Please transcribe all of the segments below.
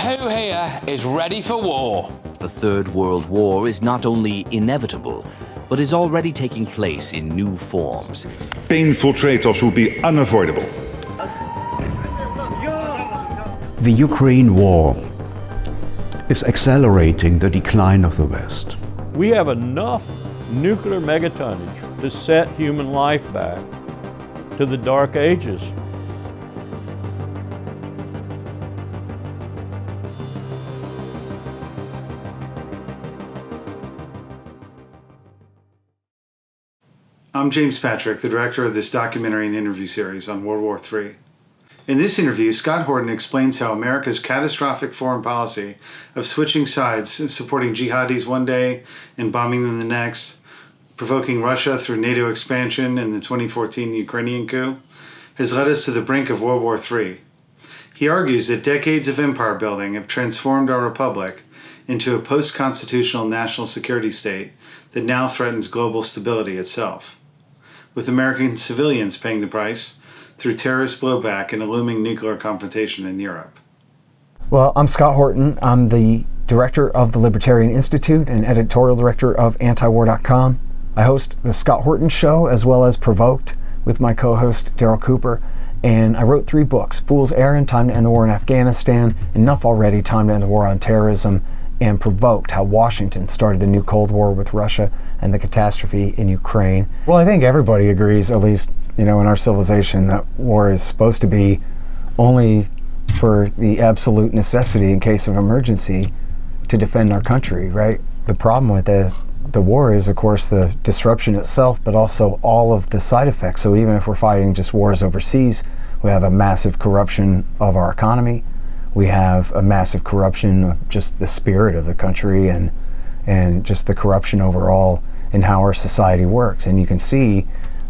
Who here is ready for war? The Third World War is not only inevitable, but is already taking place in new forms. Painful trade-offs will be unavoidable. The Ukraine war is accelerating the decline of the West. We have enough nuclear megatonnage to set human life back to the Dark Ages. I'm James Patrick, the director of this documentary and interview series on World War III. In this interview, Scott Horton explains how America's catastrophic foreign policy of switching sides, supporting jihadis one day and bombing them the next, provoking Russia through NATO expansion and the 2014 Ukrainian coup, has led us to the brink of World War III. He argues that decades of empire building have transformed our republic into a post-constitutional national security state that now threatens global stability itself, with American civilians paying the price through terrorist blowback and a looming nuclear confrontation in Europe. Well, I'm Scott Horton. I'm the director of the Libertarian Institute and editorial director of antiwar.com. I host the Scott Horton Show as well as Provoked with my co-host Daryl Cooper. And I wrote 3 books: Fool's Errand, Time to End the War in Afghanistan, Enough Already, Time to End the War on Terrorism, and Provoked, How Washington Started the New Cold War with Russia and the Catastrophe in Ukraine. Well, I think everybody agrees, at least, in our civilization, that war is supposed to be only for the absolute necessity in case of emergency to defend our country, right? The problem with the war is, of course, the disruption itself, but also all of the side effects. So even if we're fighting just wars overseas, we have a massive corruption of our economy. We have a massive corruption of just the spirit of the country and just the corruption overall in how our society works. And you can see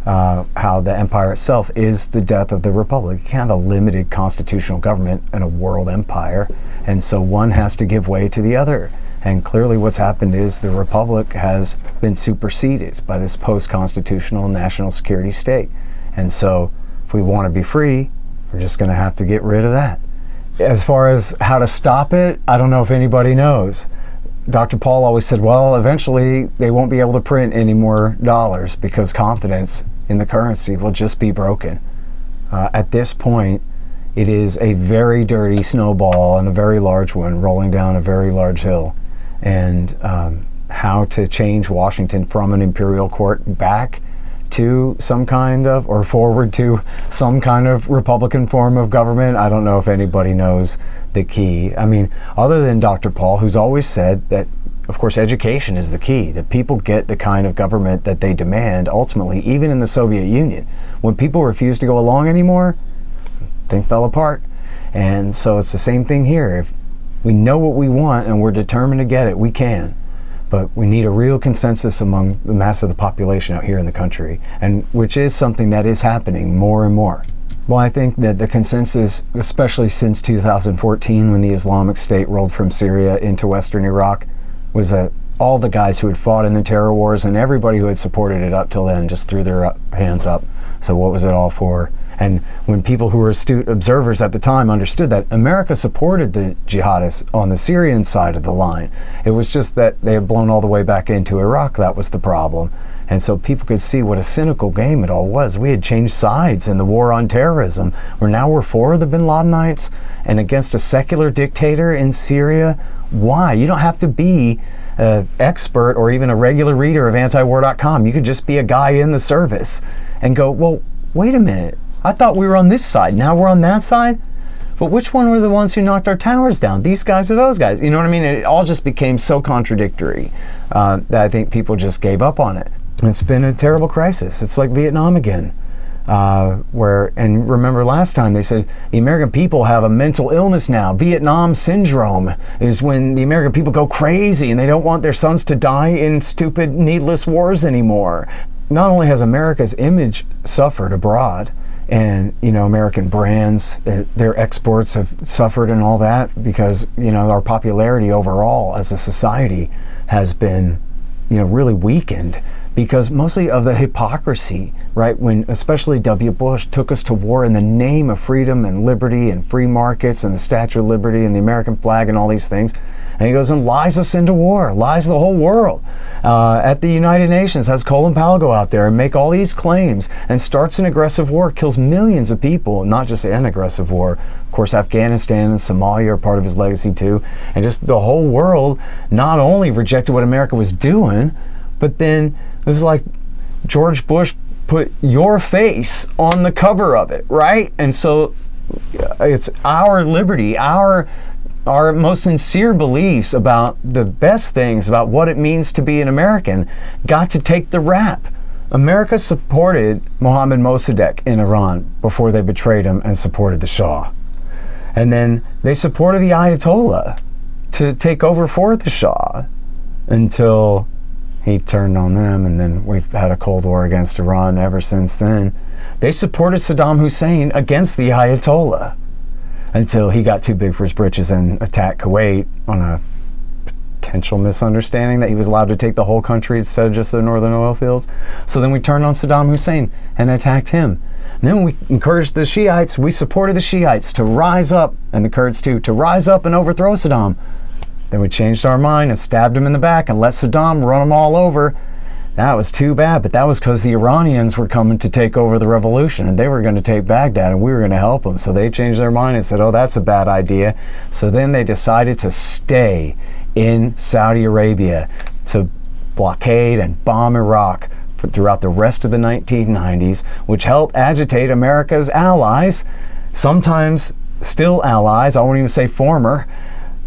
how the empire itself is the death of the republic. You can't have a limited constitutional government and a world empire, and so one has to give way to the other. And clearly what's happened is the republic has been superseded by this post-constitutional national security state. And so if we want to be free, we're just going to have to get rid of that. As far as how to stop it, I don't know if anybody knows. Dr. Paul always said, well, eventually they won't be able to print any more dollars because confidence in the currency will just be broken. At this point, it is a very dirty snowball and a very large one rolling down a very large hill. And how to change Washington from an imperial court back to some kind of, or forward to some kind of Republican form of government, I don't know if anybody knows the key. I mean, other than Dr. Paul, who's always said that, of course, education is the key, that people get the kind of government that they demand ultimately, even in the Soviet Union. When people refused to go along anymore, things fell apart. And so it's the same thing here. If we know what we want and we're determined to get it, we can. But we need a real consensus among the mass of the population out here in the country, and which is something that is happening more and more. Well, I think that the consensus, especially since 2014 when the Islamic State rolled from Syria into Western Iraq, was that all the guys who had fought in the terror wars and everybody who had supported it up till then just threw their hands up. So what was it all for? And when people who were astute observers at the time understood that America supported the jihadists on the Syrian side of the line, it was just that they had blown all the way back into Iraq. That was the problem. And so people could see what a cynical game it all was. We had changed sides in the war on terrorism, where now we're for the bin Ladenites and against a secular dictator in Syria. Why? You don't have to be an expert or even a regular reader of antiwar.com. You could just be a guy in the service and go, well, wait a minute. I thought we were on this side. Now we're on that side? But which one were the ones who knocked our towers down? These guys or those guys? You know what I mean? It all just became so contradictory that I think people just gave up on it. It's been a terrible crisis. It's like Vietnam again. And remember last time they said the American people have a mental illness now. Vietnam syndrome is when the American people go crazy and they don't want their sons to die in stupid, needless wars anymore. Not only has America's image suffered abroad, and American brands, their exports have suffered and all that, because our popularity overall as a society has been really weakened because mostly of the hypocrisy, right? When especially W. Bush took us to war in the name of freedom and liberty and free markets and the Statue of Liberty and the American flag and all these things. And he goes and lies us into war, lies the whole world at the United Nations, has Colin Powell go out there and make all these claims and starts an aggressive war, kills millions of people, not just an aggressive war. Of course, Afghanistan and Somalia are part of his legacy too. And just the whole world not only rejected what America was doing, but then it was like George Bush put your face on the cover of it, right? And so it's our liberty, our most sincere beliefs about the best things about what it means to be an American got to take the rap. America supported Mohammad Mossadegh in Iran before they betrayed him and supported the Shah. And then they supported the Ayatollah to take over for the Shah until he turned on them, and then we've had a Cold War against Iran ever since then. They supported Saddam Hussein against the Ayatollah until he got too big for his britches and attacked Kuwait on a potential misunderstanding that he was allowed to take the whole country instead of just the northern oil fields. So then we turned on Saddam Hussein and attacked him. And then we encouraged the Shiites, we supported the Shiites to rise up, and the Kurds too, to rise up and overthrow Saddam. Then we changed our mind and stabbed him in the back and let Saddam run them all over. That was too bad, but that was because the Iranians were coming to take over the revolution, and they were going to take Baghdad, and we were going to help them. So they changed their mind and said, oh, that's a bad idea. So then they decided to stay in Saudi Arabia to blockade and bomb Iraq throughout the rest of the 1990s, which helped agitate America's allies, sometimes still allies, I won't even say former,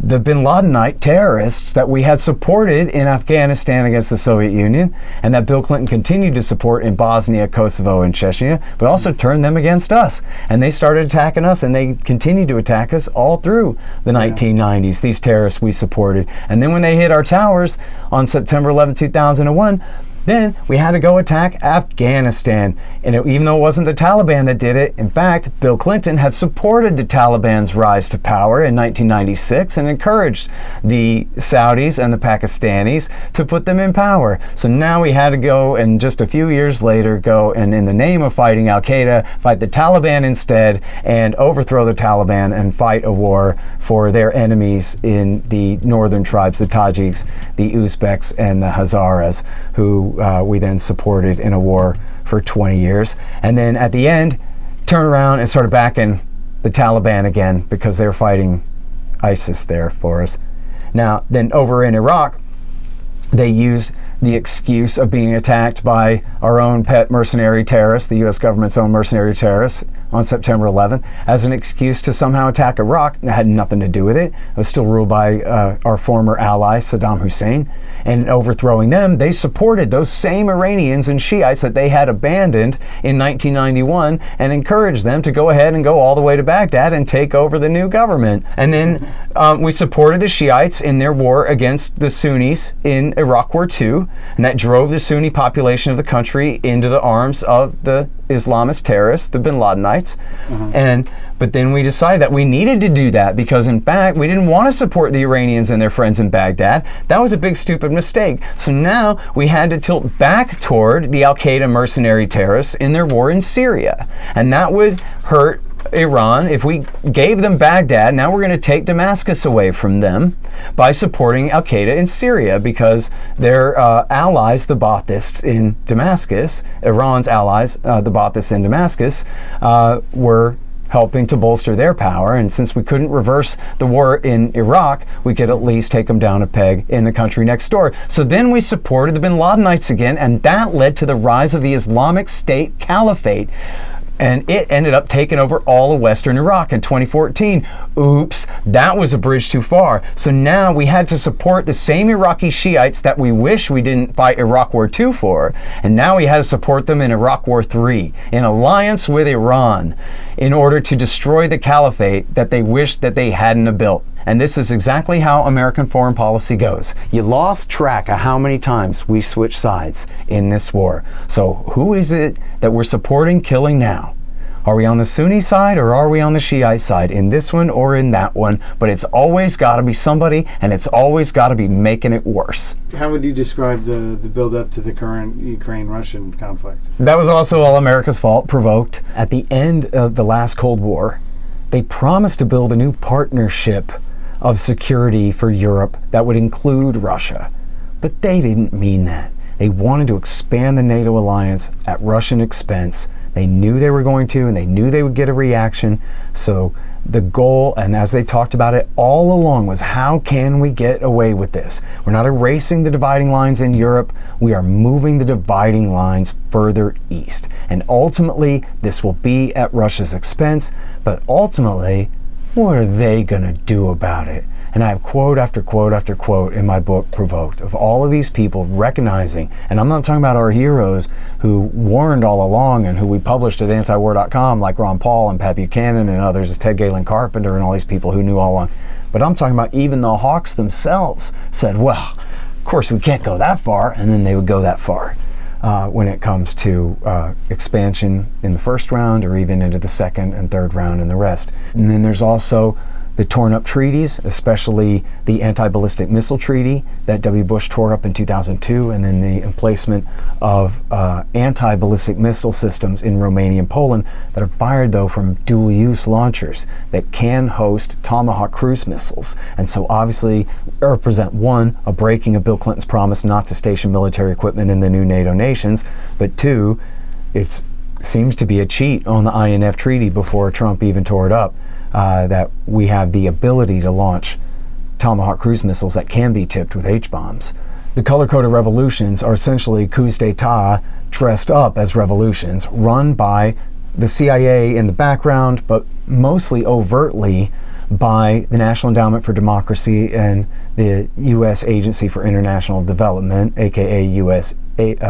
the bin Ladenite terrorists that we had supported in Afghanistan against the Soviet Union, and that Bill Clinton continued to support in Bosnia, Kosovo, and Chechnya, but also turned them against us. And they started attacking us, and they continued to attack us all through the 1990s, these terrorists we supported. And then when they hit our towers on September 11, 2001, then we had to go attack Afghanistan. And even though it wasn't the Taliban that did it, in fact, Bill Clinton had supported the Taliban's rise to power in 1996 and encouraged the Saudis and the Pakistanis to put them in power. So now we had to go, and just a few years later, go and in the name of fighting Al-Qaeda, fight the Taliban instead and overthrow the Taliban and fight a war for their enemies in the northern tribes, the Tajiks, the Uzbeks, and the Hazaras, who we then supported in a war for 20 years. And then at the end, turned around and started backing the Taliban again because they were fighting ISIS there for us. Now, then over in Iraq, they used the excuse of being attacked by our own pet mercenary terrorists, the U.S. government's own mercenary terrorists, on September 11th, as an excuse to somehow attack Iraq. That had nothing to do with it. It was still ruled by our former ally, Saddam Hussein. And in overthrowing them, they supported those same Iranians and Shiites that they had abandoned in 1991 and encouraged them to go ahead and go all the way to Baghdad and take over the new government. And then we supported the Shiites in their war against the Sunnis in Iraq War II, and that drove the Sunni population of the country into the arms of the Islamist terrorists, the bin Ladenites. But then we decided that we needed to do that because, in fact, we didn't want to support the Iranians and their friends in Baghdad. That was a big, stupid mistake. So now we had to tilt back toward the Al-Qaeda mercenary terrorists in their war in Syria. And that would hurt Iran. If we gave them Baghdad, now we're going to take Damascus away from them by supporting Al-Qaeda in Syria because their allies, the Baathists in Damascus, Iran's allies, the Baathists in Damascus, were helping to bolster their power. And since we couldn't reverse the war in Iraq, we could at least take them down a peg in the country next door. So then we supported the bin Ladenites again, and that led to the rise of the Islamic State Caliphate. And it ended up taking over all of Western Iraq in 2014. Oops, that was a bridge too far. So now we had to support the same Iraqi Shiites that we wish we didn't fight Iraq War II for. And now we had to support them in Iraq War III, in alliance with Iran, in order to destroy the caliphate that they wished that they hadn't have built. And this is exactly how American foreign policy goes. You lost track of how many times we switched sides in this war. So who is it that we're supporting killing now? Are we on the Sunni side or are we on the Shiite side? In this one or in that one? But it's always got to be somebody, and it's always got to be making it worse. How would you describe the build-up to the current Ukraine-Russian conflict? That was also all America's fault, provoked. At the end of the last Cold War, they promised to build a new partnership of security for Europe that would include Russia. But they didn't mean that. They wanted to expand the NATO alliance at Russian expense. They knew they were going to, and they knew they would get a reaction. So the goal, and as they talked about it all along, was how can we get away with this? We're not erasing the dividing lines in Europe. We are moving the dividing lines further east. And ultimately, this will be at Russia's expense. But ultimately, what are they going to do about it? And I have quote after quote after quote in my book, Provoked, of all of these people recognizing, and I'm not talking about our heroes who warned all along and who we published at antiwar.com, like Ron Paul and Pat Buchanan and others, Ted Galen Carpenter and all these people who knew all along. But I'm talking about even the hawks themselves said, well, of course we can't go that far, and then they would go that far when it comes to expansion in the first round or even into the second and third round and the rest. And then there's also the torn up treaties, especially the anti-ballistic missile treaty that W. Bush tore up in 2002, and then the emplacement of anti-ballistic missile systems in Romania and Poland that are fired, though, from dual-use launchers that can host Tomahawk cruise missiles. And so obviously represent, one, a breaking of Bill Clinton's promise not to station military equipment in the new NATO nations, but two, it seems to be a cheat on the INF treaty before Trump even tore it up. That we have the ability to launch Tomahawk cruise missiles that can be tipped with H-bombs. The color-coded revolutions are essentially coups d'etat dressed up as revolutions, run by the CIA in the background, but mostly overtly by the National Endowment for Democracy and the U.S. Agency for International Development, aka USAID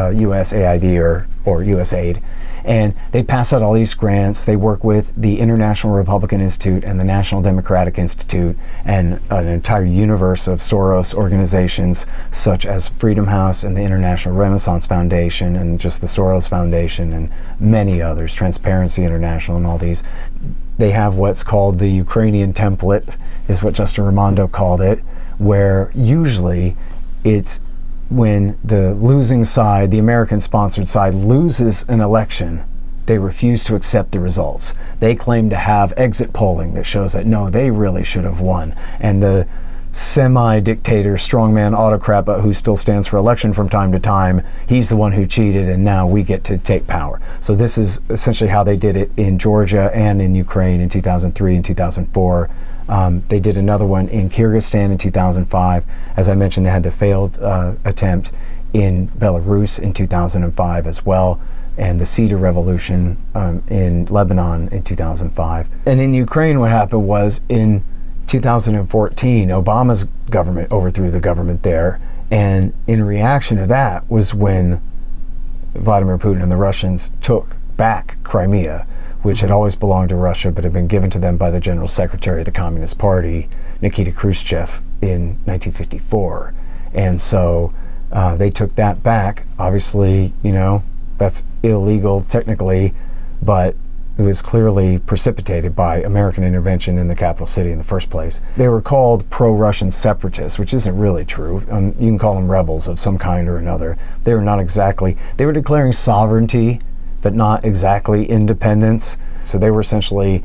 or USAID. And they pass out all these grants. They work with the International Republican Institute and the National Democratic Institute and an entire universe of Soros organizations such as Freedom House and the International Renaissance Foundation and just the Soros Foundation and many others, Transparency International and all these. They have what's called the Ukrainian template, is what Justin Raimondo called it, where usually it's when the losing side, the American-sponsored side, loses an election, they refuse to accept the results. They claim to have exit polling that shows that, no, they really should have won. And the semi-dictator, strongman autocrat, but who still stands for election from time to time, he's the one who cheated, and now we get to take power. So this is essentially how they did it in Georgia and in Ukraine in 2003 and 2004. They did another one in Kyrgyzstan in 2005. As I mentioned, they had the failed attempt in Belarus in 2005 as well, and the Cedar Revolution in Lebanon in 2005. And in Ukraine, what happened was in 2014, Obama's government overthrew the government there, and in reaction to that was when Vladimir Putin and the Russians took back Crimea, which had always belonged to Russia but had been given to them by the General Secretary of the Communist Party, Nikita Khrushchev, in 1954. And so they took that back. Obviously, that's illegal technically, but it was clearly precipitated by American intervention in the capital city in the first place. They were called pro-Russian separatists, which isn't really true. You can call them rebels of some kind or another. They were not exactly, they were declaring sovereignty, but not exactly independence. So they were essentially,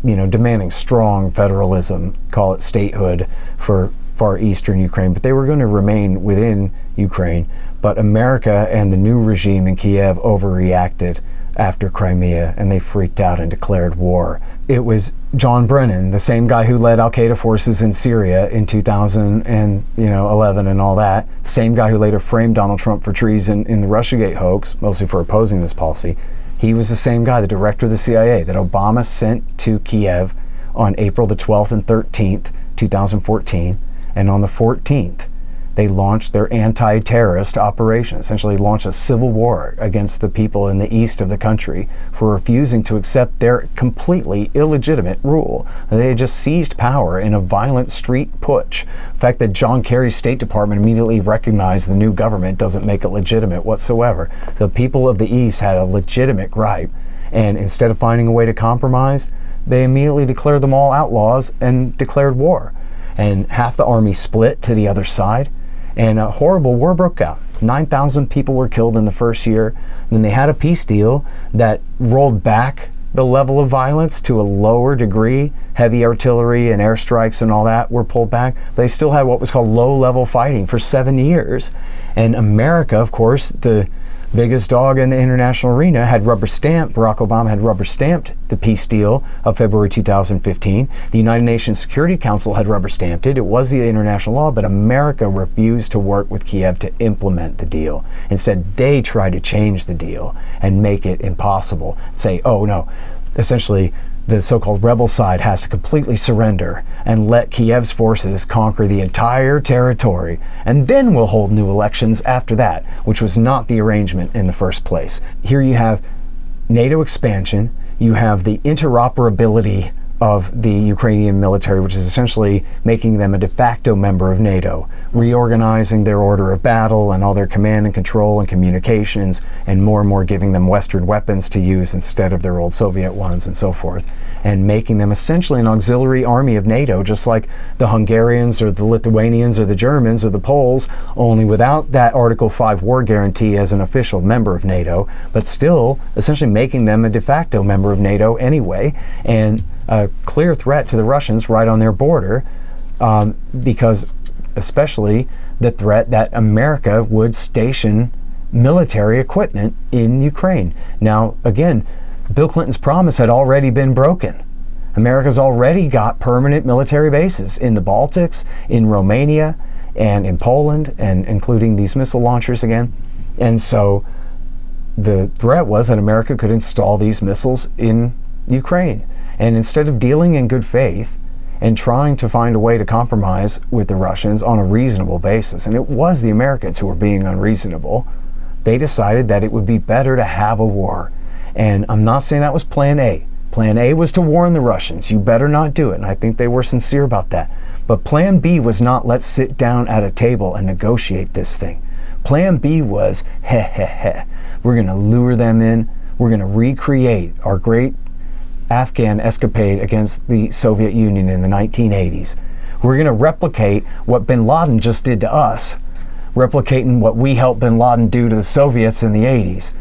demanding strong federalism, call it statehood, for far eastern Ukraine, but they were going to remain within Ukraine. But America and the new regime in Kiev overreacted after Crimea, and they freaked out and declared war. It was John Brennan, the same guy who led al-Qaeda forces in Syria in 2011 and all that, the same guy who later framed Donald Trump for treason in the Russiagate hoax, mostly for opposing this policy. He was the same guy, the director of the CIA, that Obama sent to Kiev on April the 12th and 13th, 2014, and on the 14th, they launched their anti-terrorist operation, essentially launched a civil war against the people in the east of the country for refusing to accept their completely illegitimate rule. They had just seized power in a violent street putsch. The fact that John Kerry's State Department immediately recognized the new government doesn't make it legitimate whatsoever. The people of the east had a legitimate gripe, And instead of finding a way to compromise, they immediately declared them all outlaws and declared war. And half the army split to the other side, and a horrible war broke out. 9,000 people were killed in the first year. Then they had a peace deal that rolled back the level of violence to a lower degree. Heavy artillery and airstrikes and all that were pulled back. They still had what was called low-level fighting for 7 years. And America, of course, the biggest dog in the international arena, had Barack Obama had rubber stamped the peace deal of February 2015. The United Nations Security Council had rubber stamped it. It was the international law, but America refused to work with Kiev to implement the deal. Instead, they tried to change the deal and make it impossible. Say, oh no, essentially the so-called rebel side has to completely surrender and let Kiev's forces conquer the entire territory, and then we'll hold new elections after that, which was not the arrangement in the first place. Here you have NATO expansion, you have the interoperability of the Ukrainian military, which is essentially making them a de facto member of NATO, reorganizing their order of battle and all their command and control and communications, and more giving them Western weapons to use instead of their old Soviet ones and so forth, and making them essentially an auxiliary army of NATO, just like the Hungarians or the Lithuanians or the Germans or the Poles, only without that Article 5 war guarantee as an official member of NATO, but still essentially making them a de facto member of NATO anyway, and a clear threat to the Russians right on their border, because especially the threat that America would station military equipment in Ukraine. Now, again, Bill Clinton's promise had already been broken. America's already got permanent military bases in the Baltics, in Romania, and in Poland, and including these missile launchers again. And so the threat was that America could install these missiles in Ukraine. And instead of dealing in good faith and trying to find a way to compromise with the Russians on a reasonable basis, and it was the Americans who were being unreasonable, they decided that it would be better to have a war. And I'm not saying that was Plan A. Plan A was to warn the Russians, you better not do it, and I think they were sincere about that. But Plan B was not, let's sit down at a table and negotiate this thing. Plan B was, we're going to lure them in, we're going to recreate our great Afghan escapade against the Soviet Union in the 1980s. We're going to replicate what bin Laden just did to us, replicating what we helped bin Laden do to the Soviets in the 80s,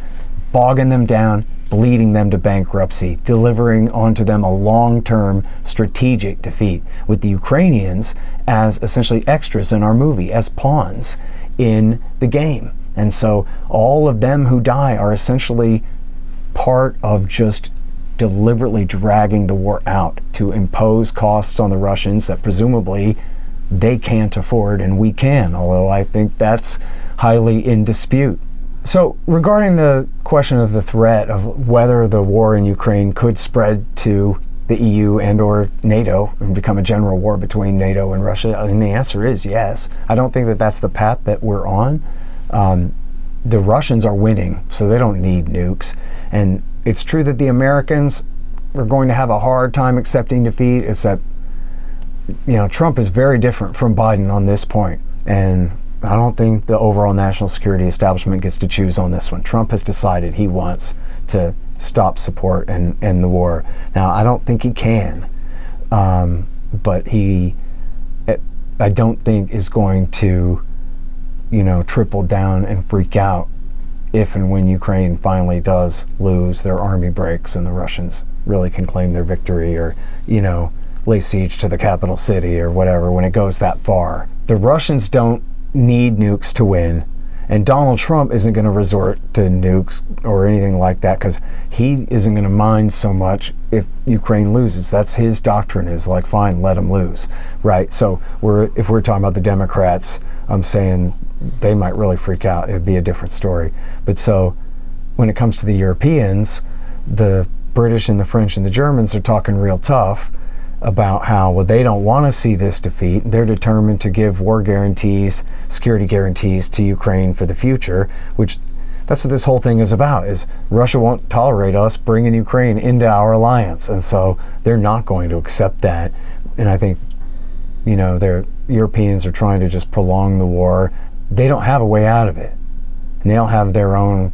bogging them down, bleeding them to bankruptcy, delivering onto them a long-term strategic defeat, with the Ukrainians as essentially extras in our movie, as pawns in the game. And so all of them who die are essentially part of just deliberately dragging the war out to impose costs on the Russians that presumably they can't afford and we can, although I think that's highly in dispute. So regarding the question of the threat of whether the war in Ukraine could spread to the EU and or NATO and become a general war between NATO and Russia, I mean, the answer is yes. I don't think that that's the path that we're on. The Russians are winning, so they don't need nukes. And it's true that the Americans are going to have a hard time accepting defeat. It's that, Trump is very different from Biden on this point. And I don't think the overall national security establishment gets to choose on this one. Trump has decided he wants to stop support and end the war. Now, I don't think he can, but I don't think is going to, triple down and freak out if and when Ukraine finally does lose, their army breaks, and the Russians really can claim their victory, or, lay siege to the capital city or whatever, when it goes that far. The Russians don't need nukes to win, and Donald Trump isn't going to resort to nukes or anything like that, because he isn't going to mind so much if Ukraine loses. That's his doctrine, is like, fine, let them lose, right? So if we're talking about the Democrats, I'm saying they might really freak out. It'd be a different story. But so when it comes to the Europeans, the British and the French and the Germans are talking real tough about how, they don't want to see this defeat. They're determined to give war guarantees, security guarantees to Ukraine for the future, which that's what this whole thing is about, is Russia won't tolerate us bringing Ukraine into our alliance. And so they're not going to accept that. And I think, the Europeans are trying to just prolong the war. They don't have a way out of it. And they don't have their own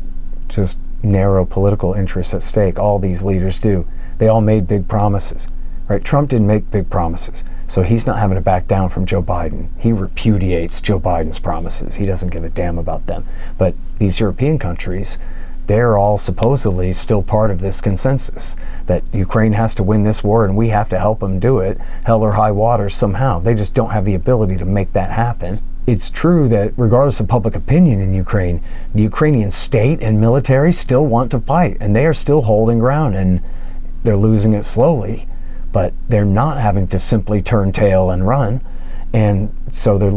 just narrow political interests at stake. All these leaders do. They all made big promises, right? Trump didn't make big promises, so he's not having to back down from Joe Biden. He repudiates Joe Biden's promises. He doesn't give a damn about them. But these European countries, they're all supposedly still part of this consensus that Ukraine has to win this war and we have to help them do it, hell or high water somehow. They just don't have the ability to make that happen. It's true that regardless of public opinion in Ukraine, the Ukrainian state and military still want to fight, and they are still holding ground, and they're losing it slowly, but they're not having to simply turn tail and run. And so their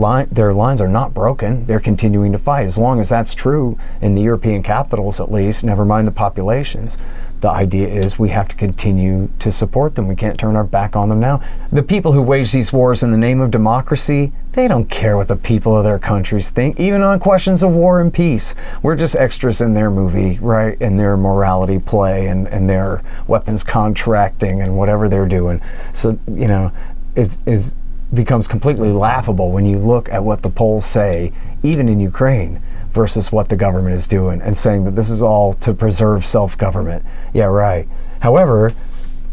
lines are not broken. They're continuing to fight. As long as that's true in the European capitals, at least, never mind the populations, the idea is we have to continue to support them. We can't turn our back on them now. The people who wage these wars in the name of democracy, they don't care what the people of their countries think, even on questions of war and peace. We're just extras in their movie, right? In their morality play and their weapons contracting and whatever they're doing. So, you know, it's becomes completely laughable when you look at what the polls say, even in Ukraine, versus what the government is doing and saying that this is all to preserve self-government. Yeah, right. However,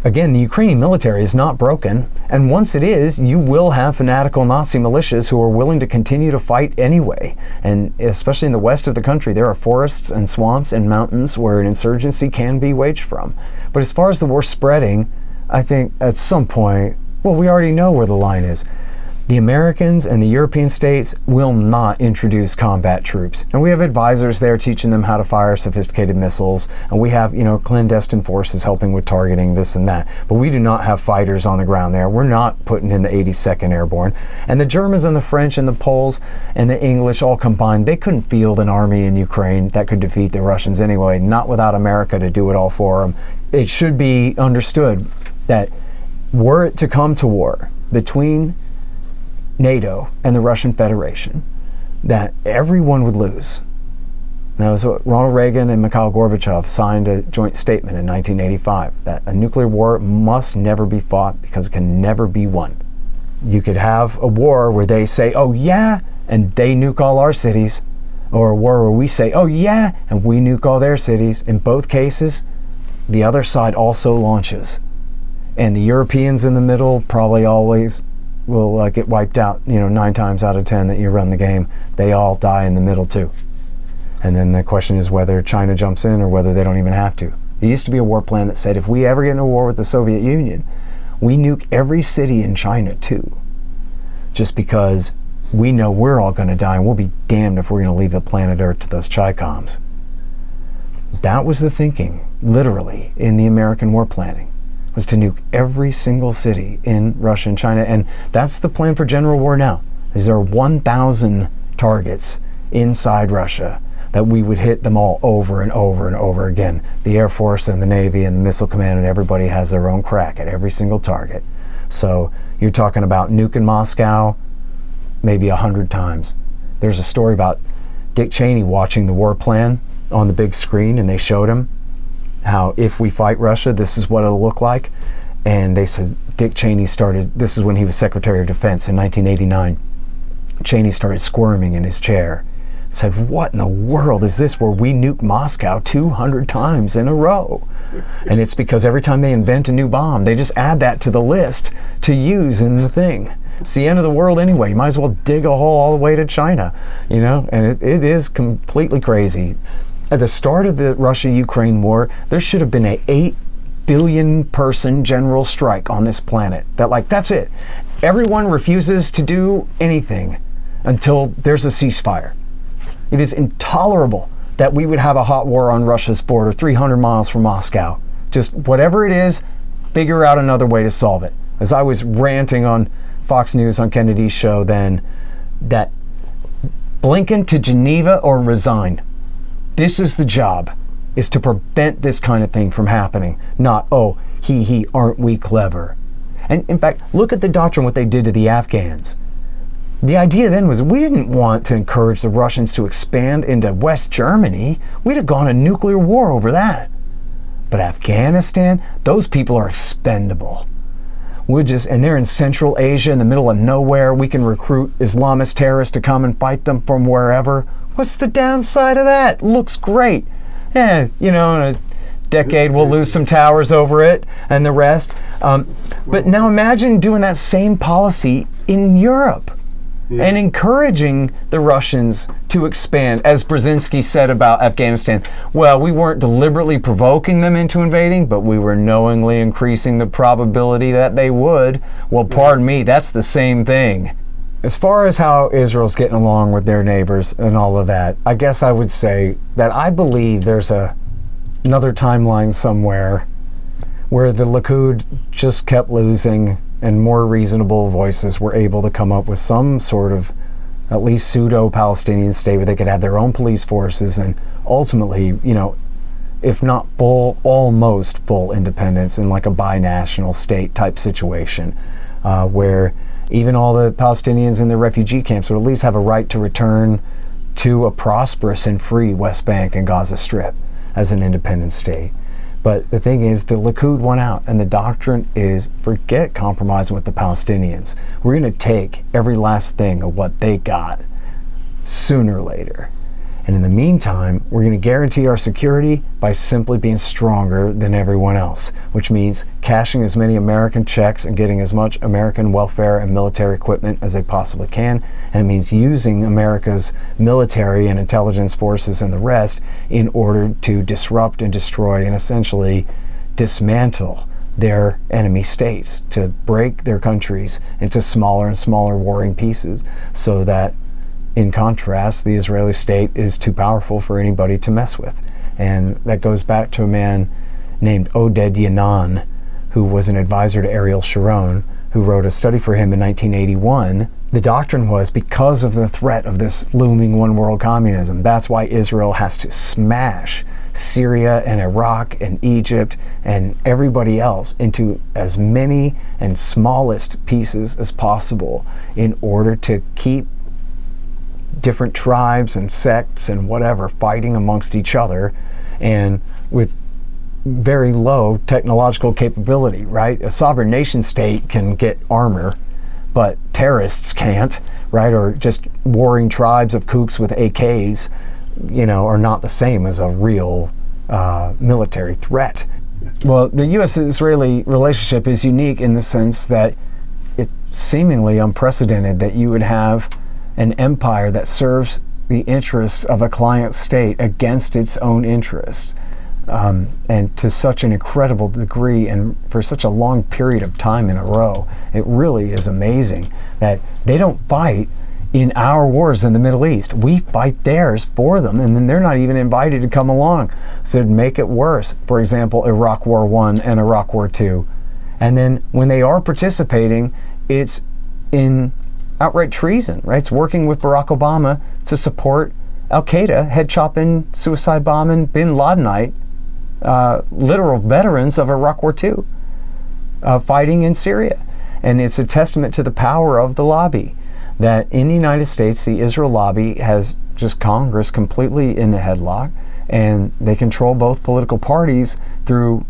again, the Ukrainian military is not broken, and once it is, you will have fanatical Nazi militias who are willing to continue to fight anyway. And especially in the west of the country, there are forests and swamps and mountains where an insurgency can be waged from. But as far as the war spreading, I think at some point, well, we already know where the line is. The Americans and the European states will not introduce combat troops. And we have advisors there teaching them how to fire sophisticated missiles. And we have, you know, clandestine forces helping with targeting this and that. But we do not have fighters on the ground there. We're not putting in the 82nd Airborne. And the Germans and the French and the Poles and the English all combined, they couldn't field an army in Ukraine that could defeat the Russians anyway, not without America to do it all for them. It should be understood that were it to come to war between NATO and the Russian Federation, that everyone would lose. That was what Ronald Reagan and Mikhail Gorbachev signed a joint statement in 1985, that a nuclear war must never be fought because it can never be won. You could have a war where they say, oh yeah, and they nuke all our cities, or a war where we say, oh yeah, and we nuke all their cities. In both cases, the other side also launches. And the Europeans in the middle probably always will get wiped out, 9 times out of 10 that you run the game. They all die in the middle too. And then the question is whether China jumps in or whether they don't even have to. There used to be a war plan that said if we ever get in a war with the Soviet Union, we nuke every city in China too. Just because we know we're all going to die and we'll be damned if we're going to leave the planet Earth to those Chi-Coms. That was the thinking, literally, in the American war planning, was to nuke every single city in Russia and China. And that's the plan for general war now. There are 1,000 targets inside Russia that we would hit them all over and over and over again. The Air Force and the Navy and the Missile Command and everybody has their own crack at every single target. So you're talking about nuking Moscow maybe 100 times. There's a story about Dick Cheney watching the war plan on the big screen, and they showed him how if we fight Russia, this is what it'll look like. And they said Dick Cheney started, this is when he was Secretary of Defense in 1989, Cheney started squirming in his chair. Said, what in the world is this where we nuke Moscow 200 times in a row? And it's because every time they invent a new bomb, they just add that to the list to use in the thing. It's the end of the world anyway. You might as well dig a hole all the way to China, and it is completely crazy. At the start of the Russia-Ukraine war, there should have been an 8 billion person general strike on this planet. That's it. Everyone refuses to do anything until there's a ceasefire. It is intolerable that we would have a hot war on Russia's border 300 miles from Moscow. Just whatever it is, figure out another way to solve it. As I was ranting on Fox News on Kennedy's show then, that Blinken to Geneva or resign. This is the job, is to prevent this kind of thing from happening. Not, oh, aren't we clever? And in fact, look at the doctrine, what they did to the Afghans. The idea then was we didn't want to encourage the Russians to expand into West Germany. We'd have gone to nuclear war over that. But Afghanistan, those people are expendable. And they're in Central Asia in the middle of nowhere. We can recruit Islamist terrorists to come and fight them from wherever. What's the downside of that? Looks great. in a decade we'll lose some towers over it and the rest. But now imagine doing that same policy in Europe. Yeah. And encouraging the Russians to expand. As Brzezinski said about Afghanistan, well, we weren't deliberately provoking them into invading, but we were knowingly increasing the probability that they would. Well, pardon me, that's the same thing. As far as how Israel's getting along with their neighbors and all of that, I guess I would say that I believe there's another timeline somewhere where the Likud just kept losing and more reasonable voices were able to come up with some sort of at least pseudo-Palestinian state where they could have their own police forces and ultimately, if not full, almost full independence in like a binational state type situation where even all the Palestinians in the refugee camps would at least have a right to return to a prosperous and free West Bank and Gaza Strip as an independent state. But the thing is, the Likud won out, and the doctrine is forget compromising with the Palestinians. We're going to take every last thing of what they got sooner or later. And in the meantime, we're going to guarantee our security by simply being stronger than everyone else, which means cashing as many American checks and getting as much American welfare and military equipment as they possibly can. And it means using America's military and intelligence forces and the rest in order to disrupt and destroy and essentially dismantle their enemy states, to break their countries into smaller and smaller warring pieces so that in contrast, the Israeli state is too powerful for anybody to mess with. And that goes back to a man named Oded Yanon, who was an advisor to Ariel Sharon, who wrote a study for him in 1981. The doctrine was because of the threat of this looming one world communism, that's why Israel has to smash Syria and Iraq and Egypt and everybody else into as many and smallest pieces as possible in order to keep different tribes and sects and whatever fighting amongst each other and with very low technological capability, right? A sovereign nation state can get armor, but terrorists can't, right? Or just warring tribes of kooks with AKs, are not the same as a real military threat. Well, the U.S.-Israeli relationship is unique in the sense that it's seemingly unprecedented that you would have an empire that serves the interests of a client state against its own interests, and to such an incredible degree and for such a long period of time in a row. It really is amazing that they don't fight in our wars in the Middle East. We fight theirs for them, and then they're not even invited to come along. So to make it worse, for example, Iraq War I and Iraq War II. And then when they are participating, it's in outright treason, right? It's working with Barack Obama to support Al-Qaeda, head-chopping, suicide-bombing, bin Ladenite, literal veterans of Iraq War II, fighting in Syria. And it's a testament to the power of the lobby, that in the United States, the Israel lobby has just Congress completely in a headlock, and they control both political parties through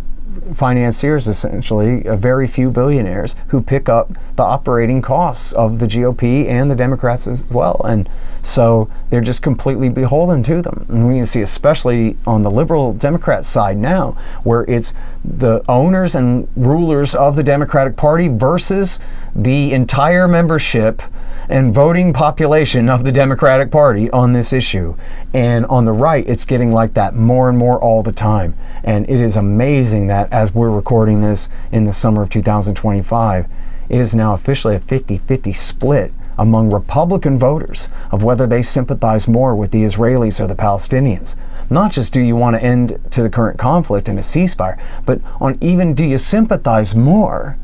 financiers, essentially, a very few billionaires who pick up the operating costs of the GOP and the Democrats as well. And so they're just completely beholden to them. And we can see, especially on the liberal Democrat side now, where it's the owners and rulers of the Democratic Party versus the entire membership and voting population of the Democratic Party on this issue. And on the right, it's getting like that more and more all the time. And it is amazing that as we're recording this in the summer of 2025, it is now officially a 50-50 split among Republican voters of whether they sympathize more with the Israelis or the Palestinians. Not just do you want to end to the current conflict and a ceasefire, but on even do you sympathize more.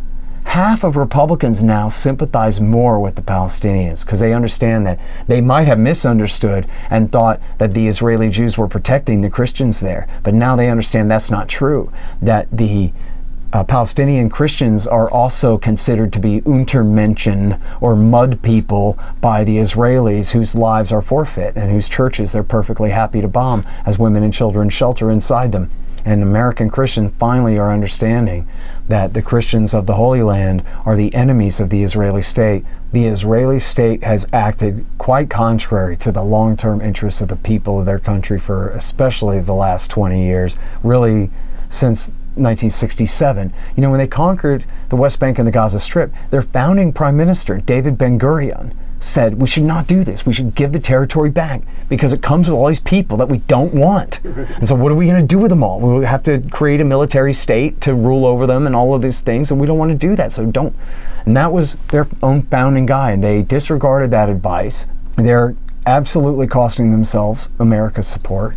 Half of Republicans now sympathize more with the Palestinians because they understand that they might have misunderstood and thought that the Israeli Jews were protecting the Christians there. But now they understand that's not true, that the Palestinian Christians are also considered to be Untermenschen or mud people by the Israelis whose lives are forfeit and whose churches they're perfectly happy to bomb as women and children shelter inside them. And American Christians finally are understanding that the Christians of the Holy Land are the enemies of the Israeli state. The Israeli state has acted quite contrary to the long-term interests of the people of their country for especially the last 20 years, really since 1967. You know, when they conquered the West Bank and the Gaza Strip, their founding prime minister, David Ben-Gurion, said we should not do this. We should give the territory back because it comes with all these people that we don't want. And so what are we going to do with them all? We have to create a military state to rule over them and all of these things, and we don't want to do that, so don't. And that was their own founding guy, and they disregarded that advice. They're absolutely costing themselves America's support,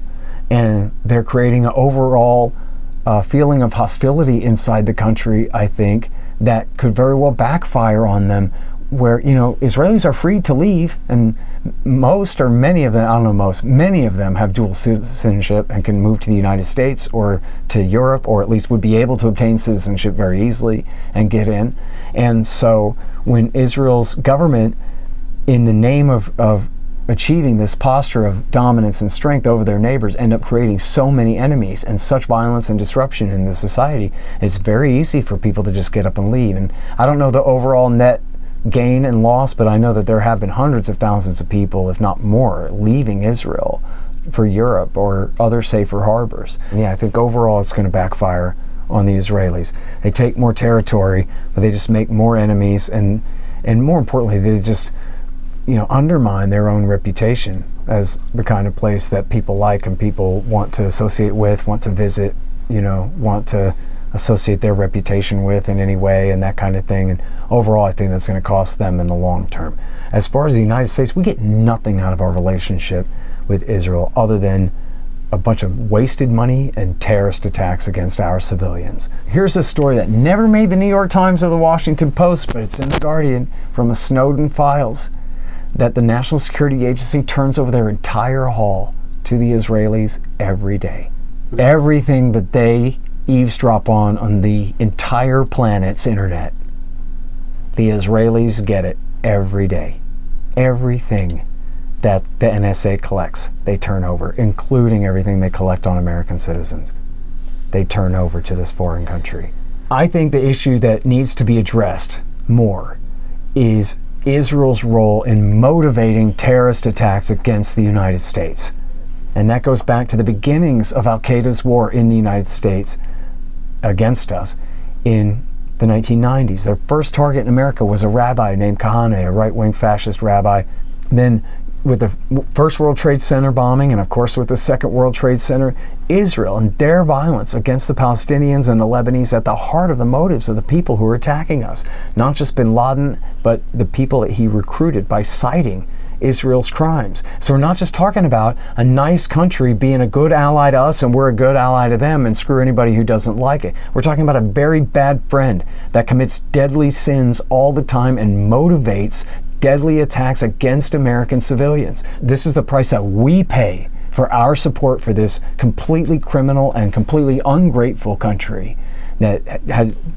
and they're creating an overall feeling of hostility inside the country, I think, that could very well backfire on them, where, you know, Israelis are free to leave, and most or many of them, I don't know most, many of them have dual citizenship and can move to the United States or to Europe, or at least would be able to obtain citizenship very easily and get in. And so when Israel's government, in the name of achieving this posture of dominance and strength over their neighbors, end up creating so many enemies and such violence and disruption in the society, it's very easy for people to just get up and leave. And I don't know the overall net gain and loss, but I know that there have been hundreds of thousands of people, if not more, leaving Israel for Europe or other safer harbors. And yeah, I think overall it's going to backfire on the Israelis. They take more territory, but they just make more enemies, and more importantly, they just, you know, undermine their own reputation as the kind of place that people like and people want to associate with, want to visit, you know, want to associate their reputation with in any way, and that kind of thing. And overall, I think that's going to cost them in the long term. As far as the United States, we get nothing out of our relationship with Israel other than a bunch of wasted money and terrorist attacks against our civilians. Here's a story that never made the New York Times or the Washington Post, but it's in the Guardian, from the Snowden files, that the National Security Agency turns over their entire haul to the Israelis every day. Everything that they eavesdrop on the entire planet's internet, the Israelis get it every day. Everything that the NSA collects, they turn over, including everything they collect on American citizens. They turn over to this foreign country. I think the issue that needs to be addressed more is Israel's role in motivating terrorist attacks against the United States. And that goes back to the beginnings of Al-Qaeda's war in the United States against us in the 1990s. Their first target in America was a rabbi named Kahane, a right-wing fascist rabbi. Then with the First World Trade Center bombing, and of course with the Second World Trade Center, Israel and their violence against the Palestinians and the Lebanese at the heart of the motives of the people who are attacking us. Not just bin Laden, but the people that he recruited by citing Israel's crimes. So we're not just talking about a nice country being a good ally to us and we're a good ally to them and screw anybody who doesn't like it. We're talking about a very bad friend that commits deadly sins all the time and motivates deadly attacks against American civilians. This is the price that we pay for our support for this completely criminal and completely ungrateful country that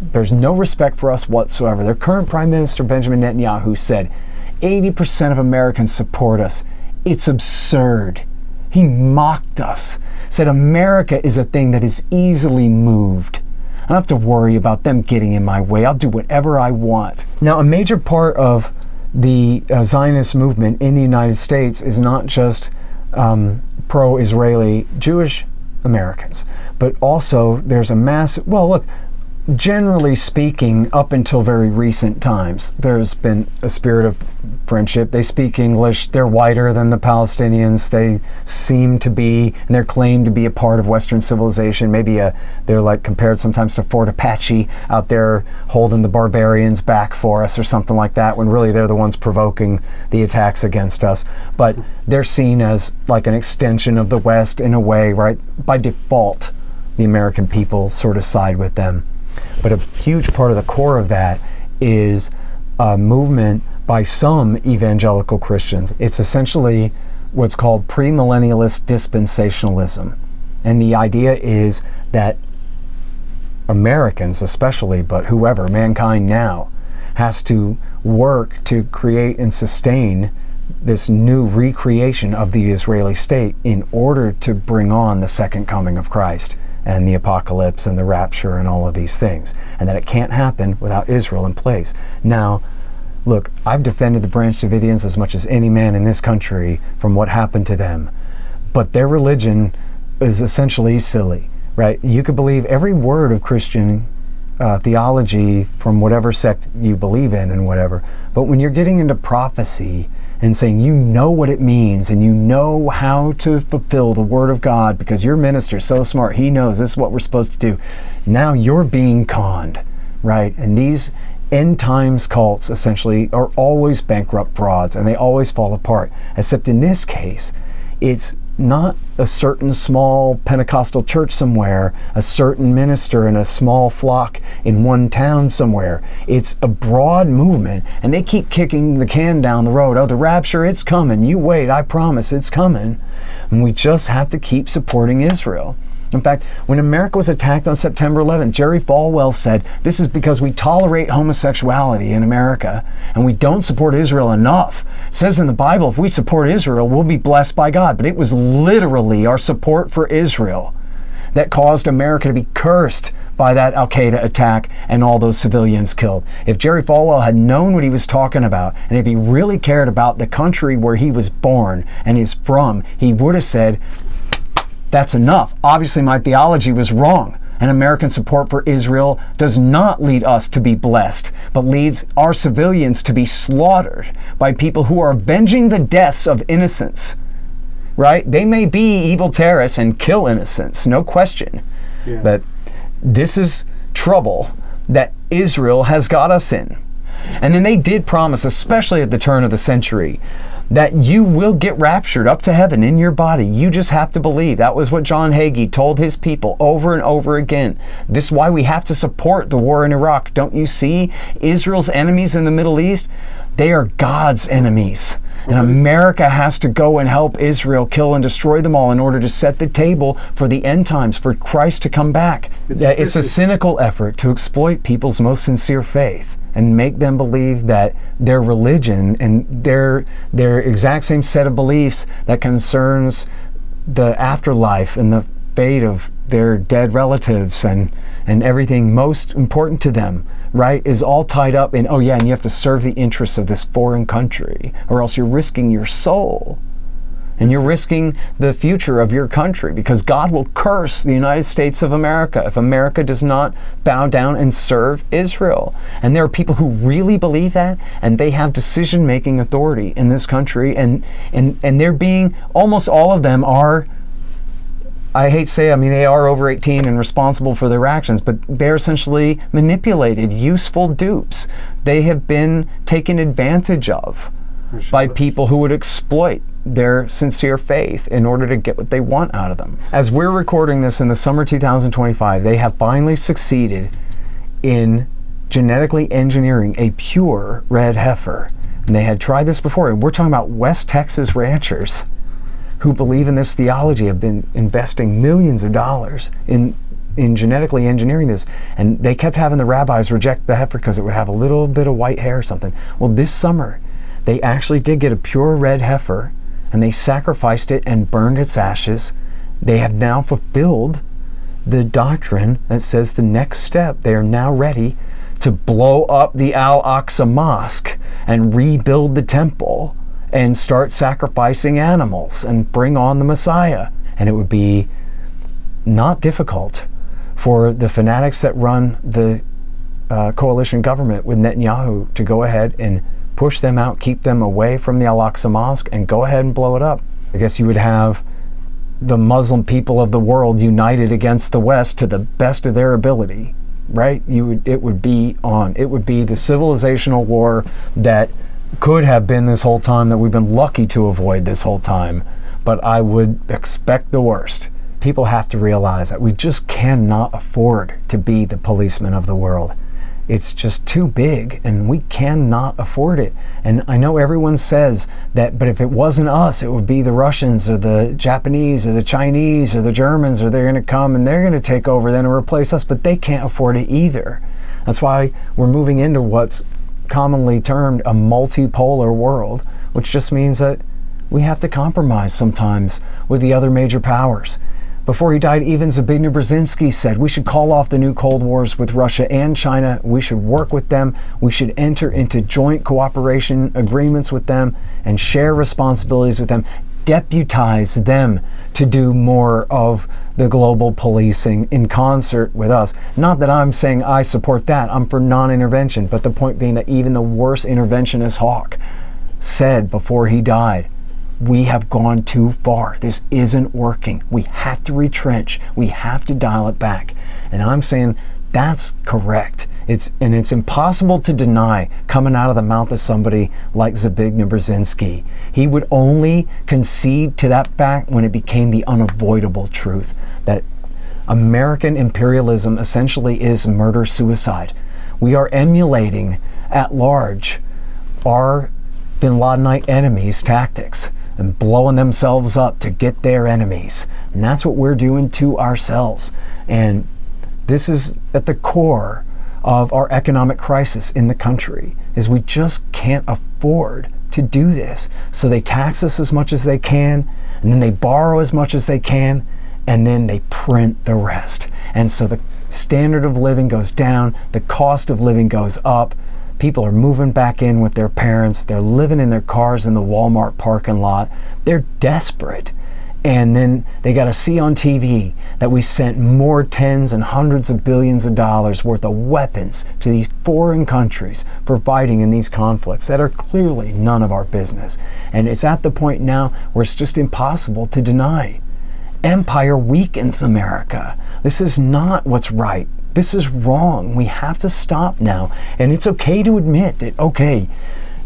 there's no respect for us whatsoever. Their current Prime Minister, Benjamin Netanyahu, said 80% of Americans support us. It's absurd. He mocked us, said America is a thing that is easily moved. I don't have to worry about them getting in my way. I'll do whatever I want. Now, a major part of the Zionist movement in the United States is not just pro-Israeli Jewish Americans, but also there's a massive, well, look, generally speaking, up until very recent times, there's been a spirit of friendship. They speak English. They're whiter than the Palestinians. They seem to be, and they're claimed to be a part of Western civilization. Maybe they're like compared sometimes to Fort Apache out there holding the barbarians back for us or something like that, when really they're the ones provoking the attacks against us. But they're seen as like an extension of the West in a way, right? By default, the American people sort of side with them. But a huge part of the core of that is a movement by some evangelical Christians. It's essentially what's called premillennialist dispensationalism. And the idea is that Americans especially, but whoever, mankind now, has to work to create and sustain this new recreation of the Israeli state in order to bring on the second coming of Christ. and the apocalypse and the rapture and all of these things, and that it can't happen without Israel in place. Now, look, I've defended the Branch Davidians as much as any man in this country from what happened to them, but their religion is essentially silly, right? You could believe every word of Christian theology from whatever sect you believe in and whatever, but when you're getting into prophecy and saying you know what it means and you know how to fulfill the Word of God because your minister's so smart, he knows this is what we're supposed to do, now you're being conned, right? And these end times cults essentially are always bankrupt frauds, and they always fall apart, except in this case it's not a certain small Pentecostal church somewhere, a certain minister in a small flock in one town somewhere. It's a broad movement, and they keep kicking the can down the road. Oh, the rapture, it's coming. You wait, I promise it's coming. And we just have to keep supporting Israel. In fact, when America was attacked on September 11th, Jerry Falwell said, this is because we tolerate homosexuality in America and we don't support Israel enough. It says in the Bible, if we support Israel, we'll be blessed by God. But it was literally our support for Israel that caused America to be cursed by that Al-Qaeda attack and all those civilians killed. If Jerry Falwell had known what he was talking about, and if he really cared about the country where he was born and is from, he would have said, that's enough. Obviously, my theology was wrong, and American support for Israel does not lead us to be blessed, but leads our civilians to be slaughtered by people who are avenging the deaths of innocents, right? They may be evil terrorists and kill innocents, no question, but this is trouble that Israel has got us in. And then they did promise, especially at the turn of the century, that you will get raptured up to heaven in your body. You just have to believe. That was what John Hagee told his people over and over again. This is why we have to support the war in Iraq. Don't you see Israel's enemies in the Middle East? They are God's enemies. And America has to go and help Israel kill and destroy them all in order to set the table for the end times, for Christ to come back. It's a cynical effort to exploit people's most sincere faith and make them believe that their religion and their exact same set of beliefs that concerns the afterlife and the fate of their dead relatives and everything most important to them, right, is all tied up in, oh yeah, and you have to serve the interests of this foreign country, or else you're risking your soul. And you're risking the future of your country, because God will curse the United States of America if America does not bow down and serve Israel. And there are people who really believe that, and they have decision-making authority in this country, and they're being, almost all of them are, I hate to say, I mean, they are over 18 and responsible for their actions, but they're essentially manipulated, useful dupes. They have been taken advantage of by people who would exploit their sincere faith in order to get what they want out of them. As we're recording this in the summer 2025, they have finally succeeded in genetically engineering a pure red heifer. And they had tried this before, and we're talking about West Texas ranchers who believe in this theology, have been investing millions of dollars in genetically engineering this, and they kept having the rabbis reject the heifer because it would have a little bit of white hair or something. Well, this summer, they actually did get a pure red heifer, and they sacrificed it and burned its ashes. They have now fulfilled the doctrine that says the next step, they are now ready to blow up the Al-Aqsa Mosque and rebuild the temple and start sacrificing animals and bring on the Messiah. And it would be not difficult for the fanatics that run the coalition government with Netanyahu to go ahead and push them out, keep them away from the Al-Aqsa Mosque, and go ahead and blow it up. I guess you would have the Muslim people of the world united against the West to the best of their ability, right? It would be the civilizational war that could have been this whole time, that we've been lucky to avoid this whole time. But I would expect the worst. People have to realize that we just cannot afford to be the policemen of the world. It's just too big, and we cannot afford it. And I know everyone says that, but if it wasn't us, it would be the Russians or the Japanese or the Chinese or the Germans, or they're going to come and they're going to take over then and replace us, but they can't afford it either. That's why we're moving into what's commonly termed a multipolar world, which just means that we have to compromise sometimes with the other major powers. Before he died, even Zbigniew Brzezinski said we should call off the new Cold Wars with Russia and China. We should work with them. We should enter into joint cooperation agreements with them and share responsibilities with them. Deputize them to do more of the global policing in concert with us. Not that I'm saying I support that. I'm for non-intervention. But the point being that even the worst interventionist hawk said before he died, we have gone too far. This isn't working. We have to retrench. We have to dial it back. And I'm saying that's correct. It's impossible to deny coming out of the mouth of somebody like Zbigniew Brzezinski. He would only concede to that fact when it became the unavoidable truth that American imperialism essentially is murder-suicide. We are emulating at large our Bin Ladenite enemies' tactics and blowing themselves up to get their enemies. And that's what we're doing to ourselves. And this is at the core of our economic crisis in the country, is we just can't afford to do this. So they tax us as much as they can, and then they borrow as much as they can, and then they print the rest. And so the standard of living goes down, the cost of living goes up. People are moving back in with their parents. They're living in their cars in the Walmart parking lot. They're desperate. And then they got to see on TV that we sent more tens and hundreds of billions of dollars worth of weapons to these foreign countries for fighting in these conflicts that are clearly none of our business. And it's at the point now where it's just impossible to deny. Empire weakens America. This is not what's right. This is wrong. We have to stop now. And it's okay to admit that, okay,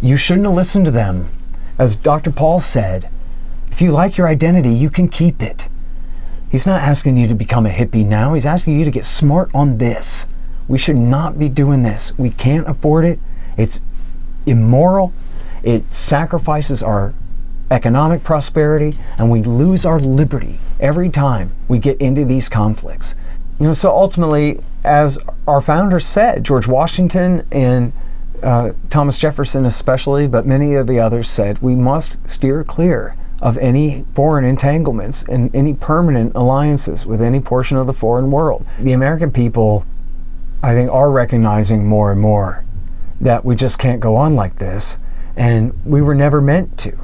you shouldn't have listened to them. As Dr. Paul said, if you like your identity, you can keep it. He's not asking you to become a hippie now. He's asking you to get smart on this. We should not be doing this. We can't afford it. It's immoral. It sacrifices our economic prosperity, and we lose our liberty every time we get into these conflicts. So ultimately, as our founders said, George Washington and Thomas Jefferson especially, but many of the others said, we must steer clear of any foreign entanglements and any permanent alliances with any portion of the foreign world. The American people, I think, are recognizing more and more that we just can't go on like this, and we were never meant to.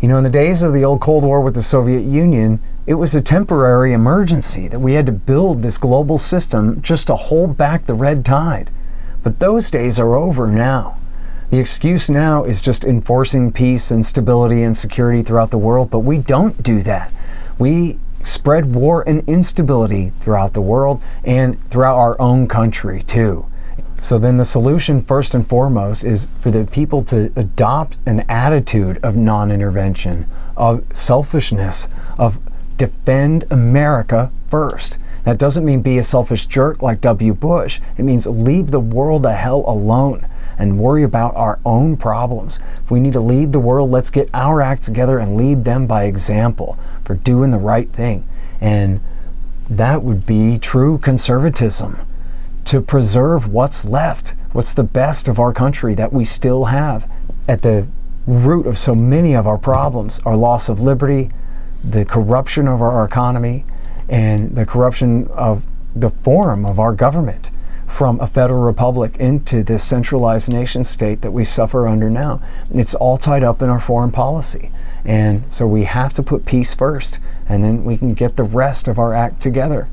In the days of the old Cold War with the Soviet Union, it was a temporary emergency that we had to build this global system just to hold back the red tide. But those days are over now. The excuse now is just enforcing peace and stability and security throughout the world, but we don't do that. We spread war and instability throughout the world and throughout our own country too. So then the solution, first and foremost, is for the people to adopt an attitude of non-intervention, of selfishness, of defend America first. That doesn't mean be a selfish jerk like W. Bush. It means leave the world the hell alone and worry about our own problems. If we need to lead the world, let's get our act together and lead them by example for doing the right thing. And that would be true conservatism, to preserve what's left, what's the best of our country that we still have. At the root of so many of our problems, our loss of liberty, the corruption of our economy, and the corruption of the form of our government from a federal republic into this centralized nation state that we suffer under now. It's all tied up in our foreign policy. And so we have to put peace first, and then we can get the rest of our act together.